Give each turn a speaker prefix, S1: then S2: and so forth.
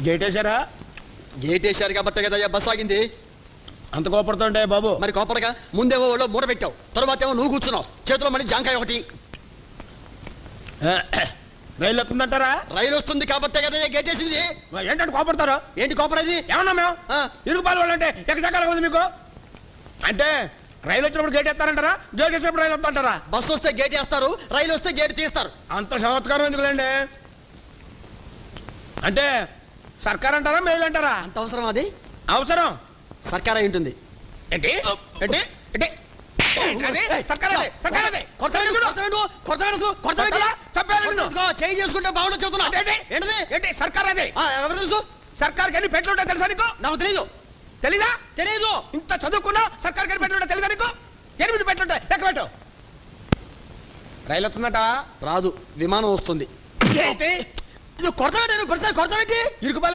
S1: Gate వేసారా?
S2: Gate వేసారు కాబట్టి కదా బస్సు ఆగింది.
S1: అంత కోపడుతుంటే బాబు.
S2: మరి కోపడగా ముందేమో వాళ్ళు మూట పెట్టావు, తర్వాత ఏమో నువ్వు కూర్చున్నావు, చేతిలో మళ్ళీ జాంకాయ ఒకటి.
S1: రైలు వస్తుందంటారా?
S2: రైలు వస్తుంది కాబట్టి కదా గేట్ వేసింది.
S1: ఏంటంటే కోపడతారు?
S2: ఏంటి కోపడేది?
S1: ఏమన్నా మేము ఇరుగుపాలు వాళ్ళంటే ఎక్కడికి ఉంది మీకు? అంటే రైలు వచ్చినప్పుడు గేట్ వేస్తారంటారా? గేట్ వచ్చినప్పుడు రైలు వస్తుంటారా?
S2: బస్సు వస్తే గేట్ వేస్తారు, రైలు వస్తే గేట్ తీస్తారు.
S1: అంత చమత్కారం ఎందుకులేండి? అంటే సర్కార్ అంటారా మేలు అంటారా?
S2: అంత అవసరం? అది
S1: అవసరం.
S2: సర్కార్ అయి ఉంటుంది.
S1: ఏంటి ఏంటి ఏంటి?
S2: చేయి చేసుకుంటే బాగుండదు చెబుతున్నా.
S1: ఏంటి సర్కార్? అదే
S2: ఎవరు తెలుసు?
S1: సర్కార్కి ఎన్ని పెట్లు ఉంటాయి తెలుసా నీకు?
S2: నాకు తెలీదు.
S1: తెలీదా?
S2: తెలీదు.
S1: ఇంత చదువుకున్నా సర్కార్కి ఎన్ని పెట్లు ఉంటాయి తెలుసా నీకు? 8 పెట్లు ఉంటాయి. లెక్క పెట్టు. రైలు వస్తుందట?
S2: రాదు, విమానం వస్తుంది.
S1: ఏంటి
S2: ఇది కొడత పెట్టి ఇరుకుపాలు